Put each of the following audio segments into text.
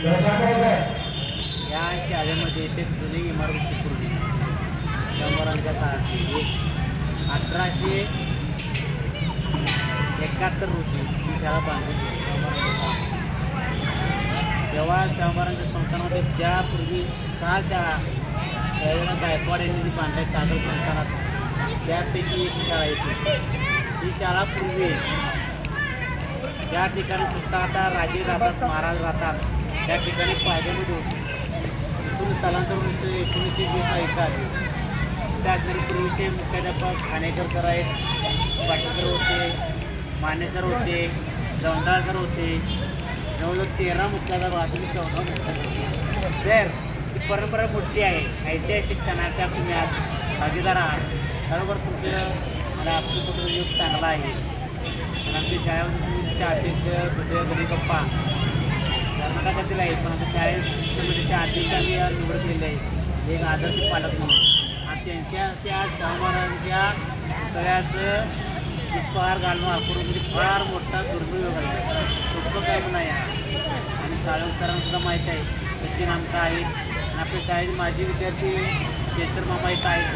या शाळेमध्ये ते जुनी इमारतीची पूर्वी शंभरांच्या काळातली 1871 रोजी ही शाळा बांधली जेव्हा शंभरांच्या संस्थानामध्ये ज्यापूर्वी 6 शाळा त्यावेळेला गायकवाड यांनी जी बांधल्या कागल संस्थानात त्यापैकी एक शाळा येते. ही शाळा पूर्वी ज्या ठिकाणी सुद्धा आता राजे राहतात महाराज राहतात त्या ठिकाणी पायद्यामध्ये होते. इथून स्थलांतर 1920 इथं आले. त्या पूर्वीचे मुख्याध्यापक खानेकर सर आहेत, पाटेकर होते, मानेसर होते, जवंदाळ सर होते. जवळजवळ 13 मुख्याध्यापक अजून 14 मुख्याध्यापक होते. तर ही परंपरा मोठी आहे. ऐतिहासिक क्षणाच्या तुम्ही आज भागीदार आहात. बरोबर तुमचं मला आपलं कुठं योग चांगला आहे. पण आमच्या शाळेमध्ये तुमच्या अध्यक्ष हृदय गणपप्पा कर्नाटकातील आहेत, पण आमच्या शाळेत समितीच्या अध्यक्ष आम्ही निवड केलेले आहे एक आदर्श पालक म्हणून. आणि त्यांच्या त्या सहमारांच्या सगळ्याचं उपहार घालणं करून म्हणजे फार मोठा दुर्मिळ योग आहे. सोपं काय नाही आहे. आणि साळुंखे सरांना माहीत आहे सचिन आमचा आहे आणि आपल्या शाळेचे माजी विद्यार्थी चेतर मामा इथं आहेत.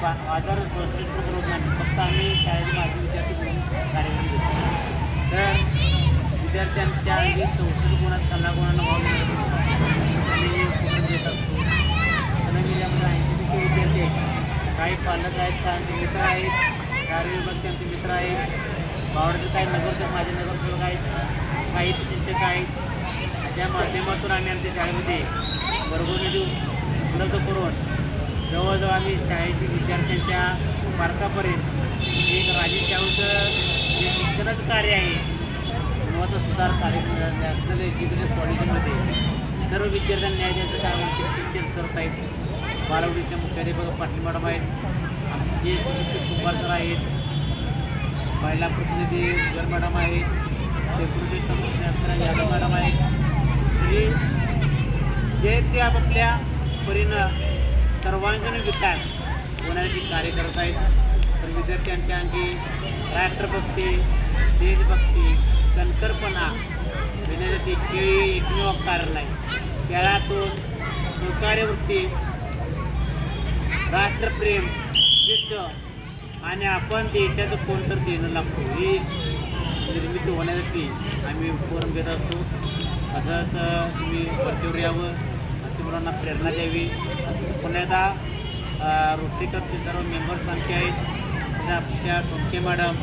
आजार प्रोत्साहित करत नाही, फक्त आम्ही शाळेचे माजी विद्यार्थी म्हणून कार्यक्रम घेतो. तर विद्यार्थ्यांच्या अंगी 64 गुणात 10 गुणांना भाव आणि कुठून देत असतो. सनगिऱ्यामध्ये 80 विद्यार्थी आहेत. काही पालक आहेत, काही मित्र आहेत, कार्य विभागचे आमचे मित्र आहेत, बावडचे काही नगरसेवक माझे नगरसेवक आहेत, काही शिक्षक आहेत. त्या माध्यमातून आम्ही आमच्या शाळेमध्ये वर्गनिधी उपलब्ध करून जवळजवळ आम्ही शाळेची विद्यार्थ्यांच्या पालकापर्यंत एक राजे शाहूचं जे शिक्षणाचं कार्य आहे गुणवत्ता सुधार कार्यक्रम नॅशनल एज्युकेशन पॉलिसीमध्ये सर्व विद्यार्थ्यांना न्याय द्यायचं काम आमचे टीचर्स करत आहेत. बालवडीचे मुख्याध्यापक पाटील मॅडम आहेत, आमचे शिक्षक कुंभार सर आहेत, महिला प्रतिनिधी जर मॅडम आहेत, डेप्युटी कमिशनर यादव मॅडम आहेत. जे ते आपापल्या परीनं सर्वांगीण विकास होण्यासाठी कार्य करत आहेत. तर विद्यार्थ्यांच्या अंगी राष्ट्रभक्ती, देशभक्ती, कणखरपणा देण्यासाठी खेळी एकमेव कारण आहे. खेळातून सहकार्यवृत्ती, राष्ट्रप्रेम, जिद्द आणि आपण देशाचं कोणतं देणं लागतो ही निर्मिती होण्यासाठी आम्ही उपक्रम घेत असतो. असंच तुम्ही वरतीवर यावं, अशी मुलांना प्रेरणा द्यावी. पुण्याचा रोष्टीकरचे सर्व मेंबर्स आमचे आहेत, आमच्या टोंके मॅडम,